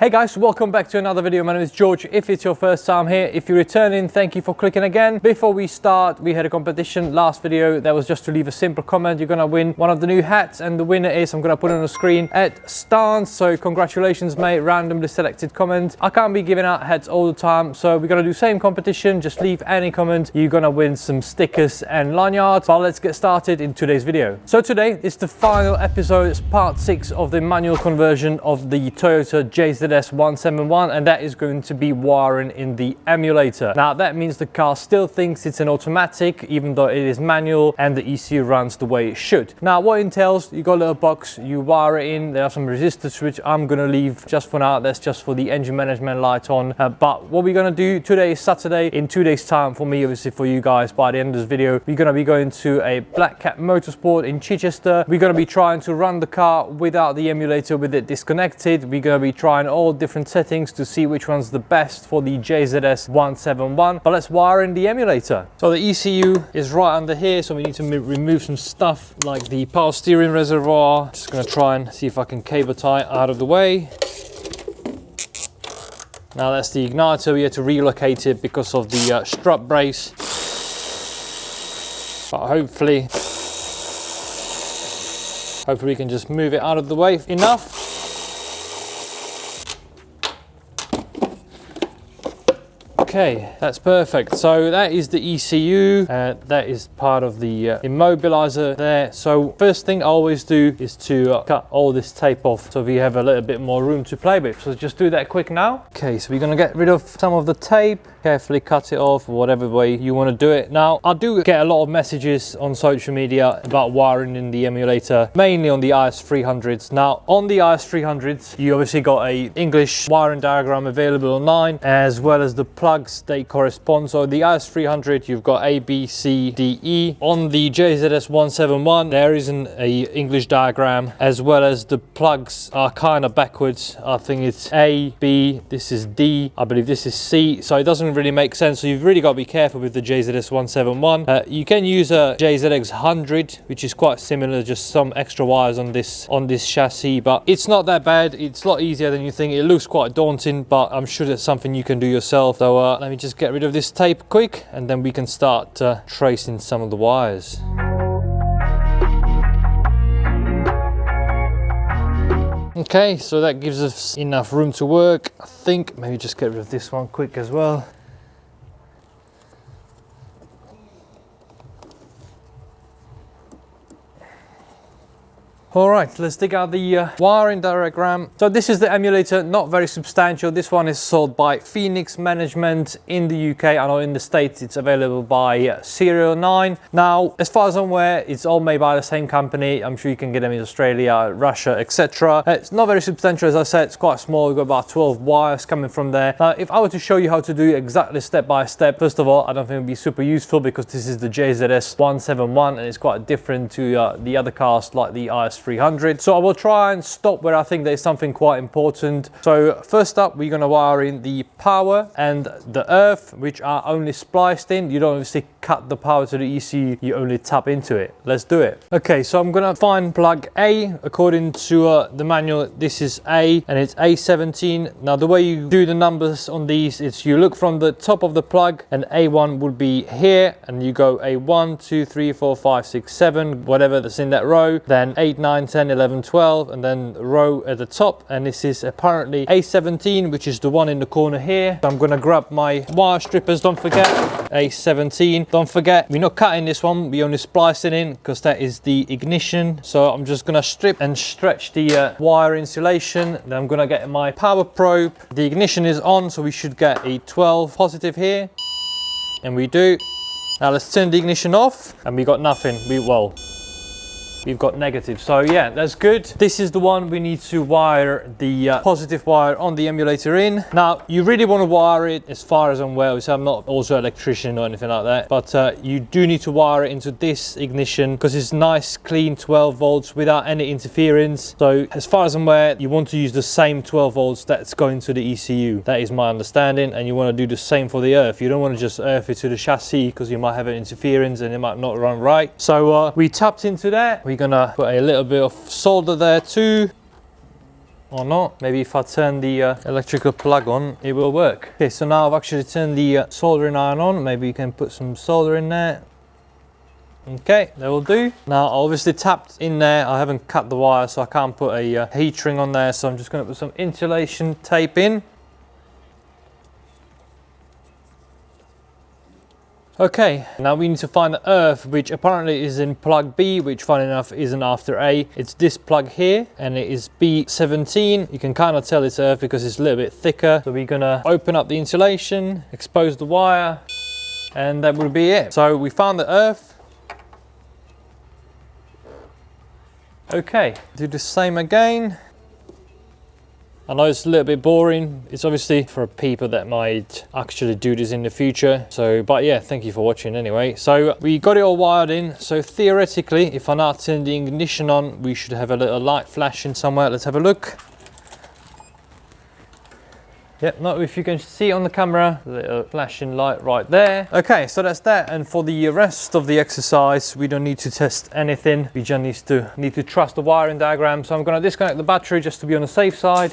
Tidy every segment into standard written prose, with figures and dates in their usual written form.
Hey guys, welcome back to another video. My name is George. If it's your first time here, if you're returning, thank you for clicking again. Before we start, we had a competition last video that was just to leave a simple comment. You're gonna win one of the new hats, and the winner is, I'm gonna put it on the screen, at Stance. So congratulations mate, randomly selected comment. I can't be giving out hats all the time, so we're gonna do same competition. Just leave any comment, you're gonna win some stickers and lanyards. But let's get started in today's video. So today is the final episode. It's part 6 of the manual conversion of the Toyota JZS 171, and that is going to be wiring in the emulator. Now that means the car still thinks it's an automatic even though it is manual, and the ECU runs the way it should. Now what it entails, you got a little box, you wire it in, there are some resistors which I'm gonna leave just for now. That's just for the engine management light on, but what we're gonna do today is Saturday. In 2 days time, for me, obviously for you guys, by the end of this video, we're gonna be going to a Black Cat Motorsport in Chichester. We're gonna be trying to run the car without the emulator, with it disconnected. We're gonna be trying all different settings to see which one's the best for the JZS 171. But let's wire in the emulator. So the ECU is right under here, so we need to remove some stuff like the power steering reservoir. Just gonna try and see if I can cable tie out of the way. Now that's the igniter. We had to relocate it because of the strut brace, but hopefully we can just move it out of the way enough. Okay, that's perfect. So that is the ECU, that is part of the immobilizer there. So first thing I always do is to cut all this tape off so we have a little bit more room to play with. So just do that quick now. Okay, so we're gonna get rid of some of the tape, carefully cut it off, whatever way you want to do it. Now I do get a lot of messages on social media about wiring in the emulator, mainly on the IS300s. Now on the IS300s, you obviously got a English wiring diagram available online, as well as the plugs they correspond. So the IS300, you've got A, B, C, D, E. On the JZS 171, there isn't a English diagram, as well as the plugs are kind of backwards. I think it's A, B, this is D, I believe this is C, so it doesn't really make sense. So you've really got to be careful with the JZS 171. You can use a JZX 100, which is quite similar, just some extra wires on this chassis, but it's not that bad. It's a lot easier than you think. It looks quite daunting, but I'm sure that's something you can do yourself. So let me just get rid of this tape quick, and then we can start tracing some of the wires. Okay, so that gives us enough room to work. I think maybe just get rid of this one quick as well. All right, let's dig out the wiring diagram. So this is the emulator, not very substantial. This one is sold by Phoenix Management in the UK. I know in the States it's available by Serial 9. Now, as far as I'm aware, it's all made by the same company. I'm sure you can get them in Australia, Russia, etc. It's not very substantial, as I said. It's quite small. We've got about 12 wires coming from there. Now, if I were to show you how to do exactly step by step, first of all, I don't think it would be super useful because this is the JZS 171 and it's quite different to the other cars like the IS300. So I will try and stop where I think there's something quite important. So first up, we're going to wire in the power and the earth, which are only spliced in. You don't obviously cut the power to the ECU, you only tap into it. Let's do it. Okay, so I'm going to find plug A. According to the manual, this is A, and it's A17. Now the way you do the numbers on these is you look from the top of the plug, and A1 would be here, and you go A1, 2, 3, 4, 5, 6, 7, whatever that's in that row, then 8, 9, 10, 11, 12, and then row at the top, and this is apparently A17, which is the one in the corner here. So I'm going to grab my wire strippers. Don't forget A17. Don't forget, we're not cutting this one, we're only splicing in because that is the ignition. So I'm just going to strip and stretch the wire insulation. Then I'm going to get my power probe. The ignition is on, so we should get a 12 positive here, and we do. Now let's turn the ignition off, and we got nothing. We've got negative. So yeah, that's good. This is the one we need to wire the positive wire on the emulator in. Now you really want to wire it, as far as I'm aware, so I'm not also an electrician or anything like that, but you do need to wire it into this ignition because it's nice clean 12 volts without any interference. So as far as I'm aware, you want to use the same 12 volts that's going to the ECU. That is my understanding, and you want to do the same for the earth. You don't want to just earth it to the chassis because you might have an interference and it might not run right. So we tapped into that. We're gonna put a little bit of solder there too. or not. Maybe if I turn the electrical plug on, it will work. Okay, so now I've actually turned the soldering iron on. Maybe you can put some solder in there. Okay, that will do. Now, I obviously tapped in there. I haven't cut the wire, so I can't put a heat ring on there. So I'm just going to put some insulation tape in. Okay, now we need to find the earth, which apparently is in plug B, which funny enough isn't after A. It's this plug here, and it is B17. You can kind of tell it's earth because it's a little bit thicker. So we're gonna open up the insulation, expose the wire, and that will be it. So we found the earth. Okay, do the same again. I know it's a little bit boring. It's obviously for people that might actually do this in the future. So, but yeah, thank you for watching anyway. So we got it all wired in. So theoretically, if I now turn the ignition on, we should have a little light flashing somewhere. Let's have a look. Yep, not if you can see on the camera, a little flashing light right there. Okay, so that's that. And for the rest of the exercise, we don't need to test anything. We just need to trust the wiring diagram. So I'm gonna disconnect the battery just to be on the safe side.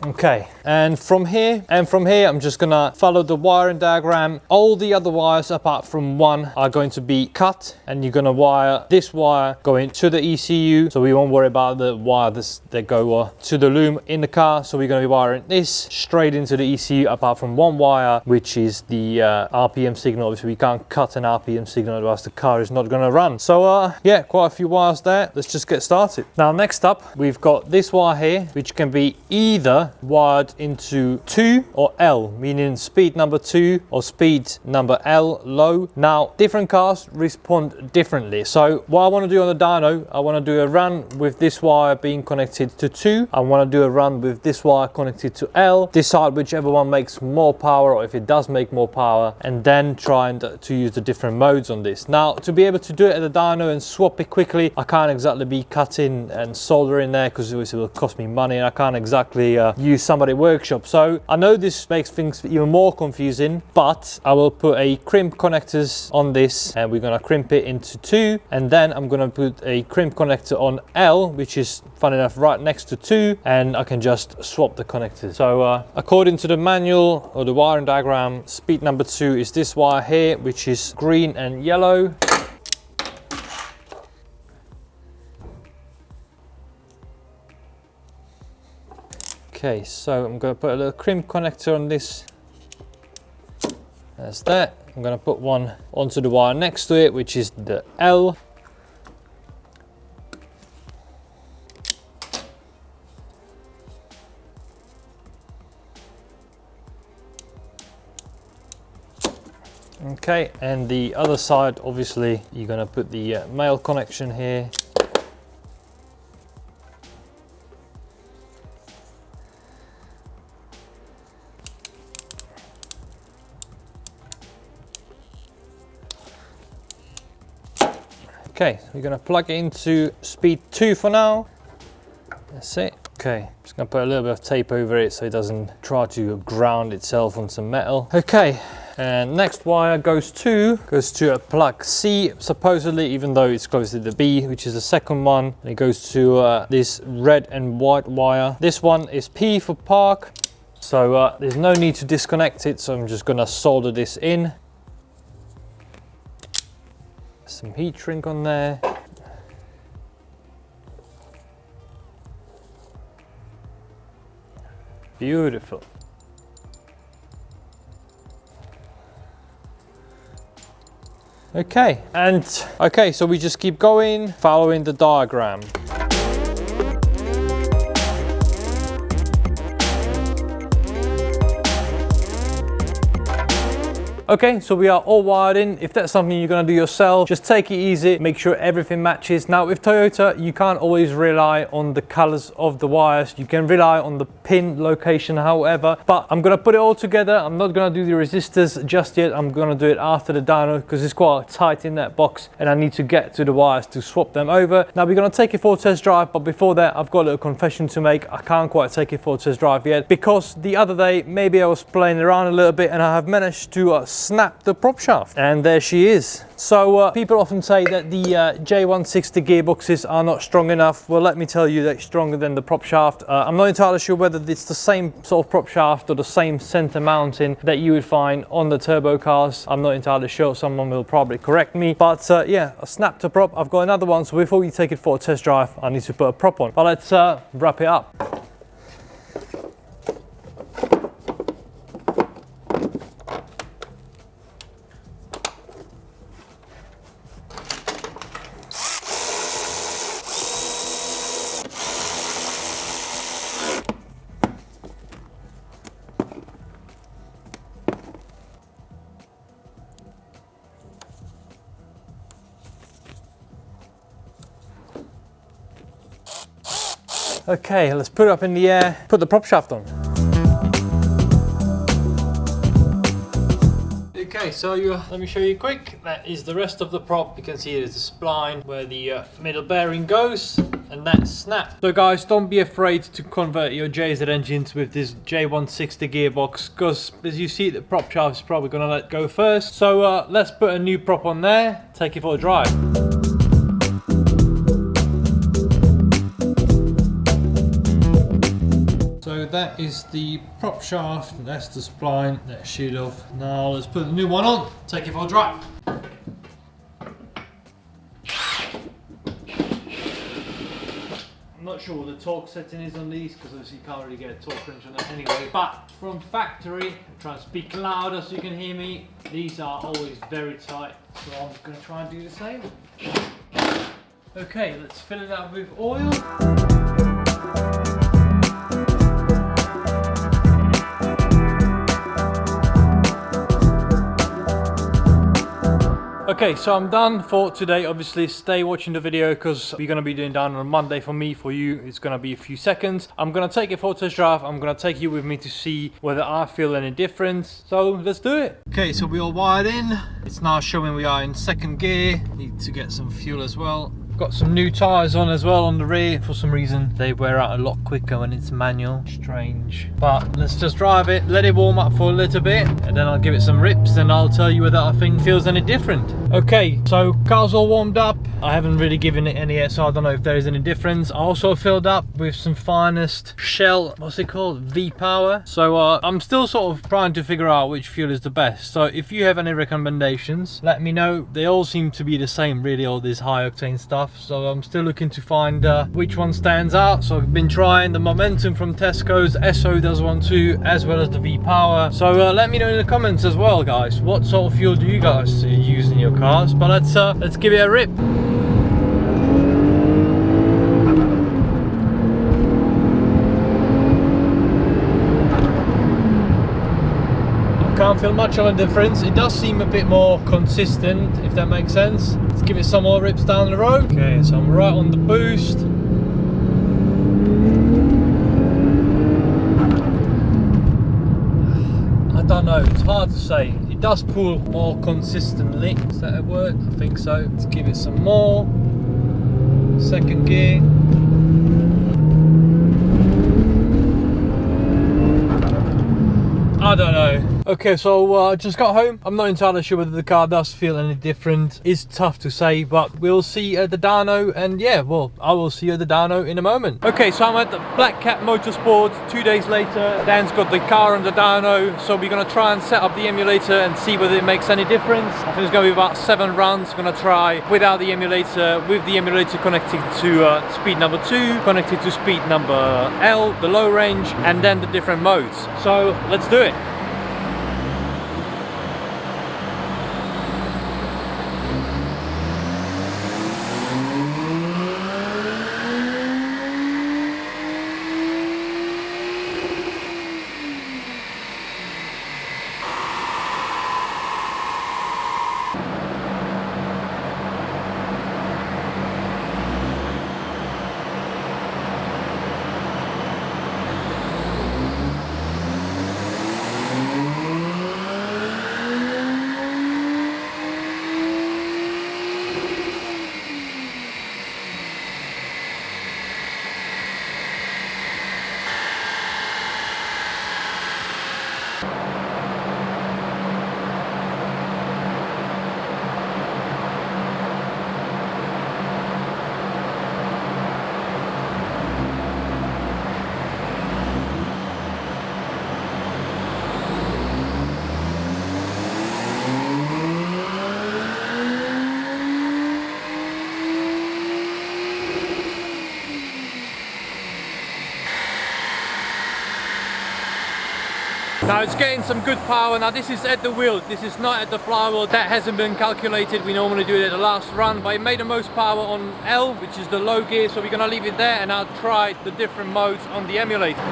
Okay, and from here, I'm just gonna follow the wiring diagram. All the other wires apart from one are going to be cut, and you're gonna wire this wire going to the ECU, so we won't worry about the wires that go to the loom in the car. So we're gonna be wiring this straight into the ECU apart from one wire, which is the RPM signal. Obviously we can't cut an RPM signal, otherwise the car is not gonna run. So yeah, quite a few wires there. Let's just get started. Now next up, we've got this wire here, which can be either wired into 2 or L, meaning speed number 2 or speed number L low. Now different cars respond differently, so what I want to do on the dyno, I want to do a run with this wire being connected to 2. I want to do a run with this wire connected to L, decide whichever one makes more power, or if it does make more power, and then try to use the different modes on this. Now to be able to do it at the dyno and swap it quickly, I can't exactly be cutting and soldering there because it will cost me money, and I can't exactly use somebody workshop. So I know this makes things even more confusing, but I will put a crimp connectors on this, and we're gonna crimp it into 2, and then I'm gonna put a crimp connector on L, which is funny enough right next to 2, and I can just swap the connectors. So according to the manual or the wiring diagram, speed number 2 is this wire here, which is green and yellow. Okay, so I'm going to put a little crimp connector on this. That's that. I'm going to put one onto the wire next to it, which is the L. Okay, and the other side, obviously, you're going to put the male connection here. Okay, we're going to plug it into speed 2 for now. That's it. Okay, just going to put a little bit of tape over it so it doesn't try to ground itself on some metal. Okay, and next wire goes to a plug C, supposedly, even though it's close to the B, which is the second one. And it goes to this red and white wire. This one is P for park. So there's no need to disconnect it, so I'm just going to solder this in. Some heat shrink on there. Beautiful. Okay, so we just keep going, following the diagram. Okay, so we are all wired in. If that's something you're gonna do yourself, just take it easy, make sure everything matches. Now with Toyota, you can't always rely on the colors of the wires. You can rely on the pin location, however, but I'm gonna put it all together. I'm not gonna do the resistors just yet. I'm gonna do it after the dyno because it's quite tight in that box and I need to get to the wires to swap them over. Now we're gonna take it for a test drive, but before that, I've got a little confession to make. I can't quite take it for a test drive yet because the other day, maybe I was playing around a little bit and I have managed to snap the prop shaft. And there she is. So people often say that the J160 gearboxes are not strong enough. Well, let me tell you, they're stronger than the prop shaft. I'm not entirely sure whether it's the same sort of prop shaft or the same center mounting that you would find on the turbo cars. I'm not entirely sure. Someone will probably correct me. But yeah, I snapped a prop. I've got another one. So before we take it for a test drive, I need to put a prop on. But let's wrap it up. Okay, let's put it up in the air, put the prop shaft on. Okay, so let me show you quick. That is the rest of the prop. You can see it is the spline where the middle bearing goes, and that's snapped. So guys, don't be afraid to convert your JZ engines with this J160 gearbox, because as you see, the prop shaft is probably gonna let go first. So let's put a new prop on there, take it for a drive. So that is the prop shaft, that's the spline, that's sheet off. Now let's put the new one on, take it for a drive. I'm not sure what the torque setting is on these, because obviously you can't really get a torque wrench on that anyway. But from factory, I'm trying to speak louder so you can hear me. These are always very tight, so I'm going to try and do the same. Okay, let's fill it up with oil. Okay, so I'm done for today. Obviously, stay watching the video because we're going to be doing down on Monday. For me, for you, it's going to be a few seconds. I'm going to take it for a test drive. I'm going to take you with me to see whether I feel any difference. So let's do it. Okay, so we're all wired in. It's now showing we are in second gear. Need to get some fuel as well. Got some new tyres on as well on the rear. For some reason they wear out a lot quicker when it's manual. Strange. But let's just drive it, let it warm up for a little bit, and then I'll give it some rips and I'll tell you whether I think it feels any different. Okay, so car's all warmed up. I haven't really given it any yet, so I don't know if there is any difference. I also filled up with some Finest Shell, what's it called, V-Power. So I'm still sort of trying to figure out which fuel is the best. So if you have any recommendations, let me know. They all seem to be the same really, all this high octane stuff. So I'm still looking to find which one stands out. So I've been trying the Momentum from Tesco's, SO does one too, as well as the V-Power. So let me know in the comments as well, guys, what sort of fuel do you guys use in your cars? But let's give it a rip. Can't feel much of a difference. It does seem a bit more consistent, if that makes sense. Let's give it some more rips down the road. Okay, so I'm right on the boost. I don't know, it's hard to say. It does pull more consistently. Is that a word? I think so. Let's give it some more. Second gear. I don't know. Okay, so I just got home. I'm not entirely sure whether the car does feel any different. It's tough to say, but we'll see at the dyno, and yeah, well, I will see you at the dyno in a moment. Okay, so I'm at the Black Cat Motorsport 2 days later. Dan's got the car on the dyno, so we're gonna try and set up the emulator and see whether it makes any difference. I think it's gonna be about 7 runs. Gonna try without the emulator, with the emulator connected to speed number 2, connected to speed number L, the low range, and then the different modes. So let's do it. Now it's getting some good power. Now this is at the wheel, this is not at the flywheel. That hasn't been calculated. We normally do it at the last run, but it made the most power on L, which is the low gear, so we're gonna leave it there and I'll try the different modes on the emulator.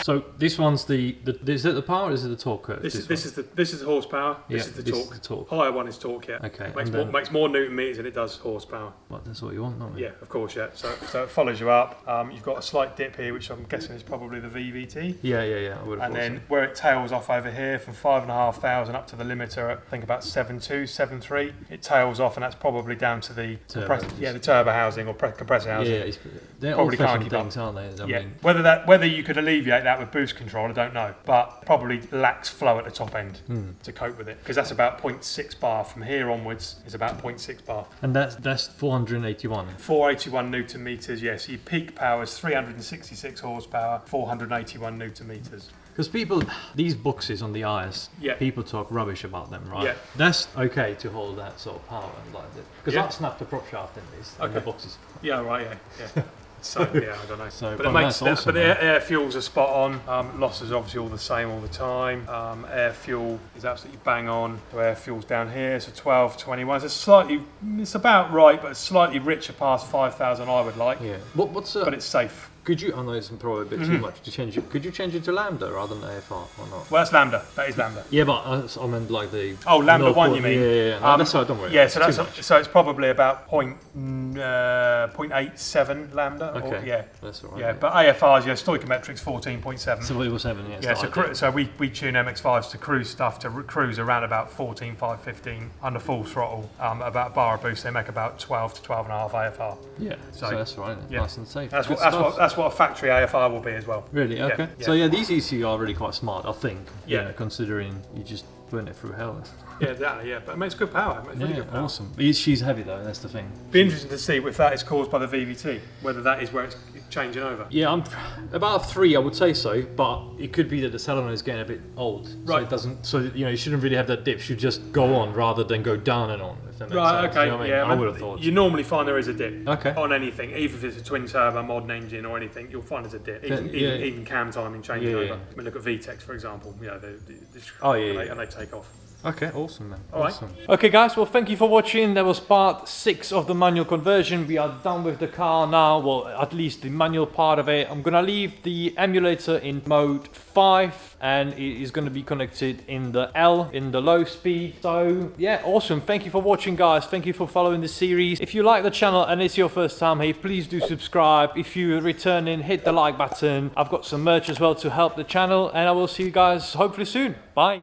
So this one's is it the power or is it the torque curve? This is the horsepower. This is the torque. Is the torque. Higher one is torque. Yeah. Okay. Makes more newton meters than it does horsepower. Well, that's what you want, don't we? Yeah, of course. Yeah. So it follows you up. You've got a slight dip here, which I'm guessing is probably the VVT. Yeah. I would have. And then where it tails off over here from 5,500 up to the limiter, I think about 7.2, 7.3. It tails off, and that's probably down to the the turbo housing or compressor housing. Yeah, they're probably can't keep things, aren't they? I mean, whether you could alleviate that with boost control, I don't know, but probably lacks flow at the top end to cope with it, because that's about 0.6 bar. From here onwards is about 0.6 bar. And that's 481. 481 newton meters. Yes, your peak power is 366 horsepower, 481 newton meters. Because these boxes on the IS, Yeah. people talk rubbish about them, right? Yeah. That's okay to hold that sort of power like this. Because Yeah. I snapped the prop shaft in this, and the boxes. Yeah, right. Yeah. So yeah, I don't know. So, but it makes that's awesome, but the air fuels are spot on. Losses are obviously all the same all the time. Air fuel is absolutely bang on. So air fuel's down here, so 1221. It's about right, but it's slightly richer past 5,000 I would like. Yeah. But it's safe. Could you? I know it's probably a bit too much to change it. Could you change it to lambda rather than AFR or not? Well, that's lambda. That is lambda. Yeah, but I meant like the. Oh, lambda 1, you mean? Yeah. No, that's all right, don't worry. Yeah, so it's probably about 0.87 lambda. Okay. Or, yeah. That's all right. Yeah, but AFR's stoichiometrics 14.7. So it was 7, yeah. Yeah, so we tune MX5s to cruise stuff to cruise around about 14, 5, 15 under full throttle. About bar of boost, they make about 12 to 12.5 AFR. Yeah, so that's right. Yeah. Nice and safe. That's what a factory AFR will be as well. Really? Okay. Yeah. So yeah, these ECU are really quite smart, I think. Yeah. You know, considering you just burn it through hell. Yeah, but it makes good power. It makes really good power. Awesome. She's heavy though, that's the thing. Be interesting to see if that is caused by the VVT, whether that is where it's changing over. Yeah, I'm about 3, I would say so, but it could be that the solenoid is getting a bit old. Right. So it doesn't. So you shouldn't really have that dip. You should just go on rather than go down and on. If that makes Right. sense. Okay. You know what Yeah. I would have thought. You normally find there is a dip. Okay. On anything, even if it's a twin turbo modern engine or anything, you'll find there's a dip. Even cam timing changing over. I mean, look at VTEX for example. You know, and they take off. Okay, awesome, man. All right. Awesome. Okay, guys, well, thank you for watching. That was part 6 of the manual conversion. We are done with the car now, well, at least the manual part of it. I'm gonna leave the emulator in mode 5, and it is gonna be connected in the L, in the low speed. So, yeah, awesome. Thank you for watching, guys. Thank you for following the series. If you like the channel and it's your first time here, please do subscribe. If you're returning, hit the like button. I've got some merch as well to help the channel, and I will see you guys hopefully soon. Bye.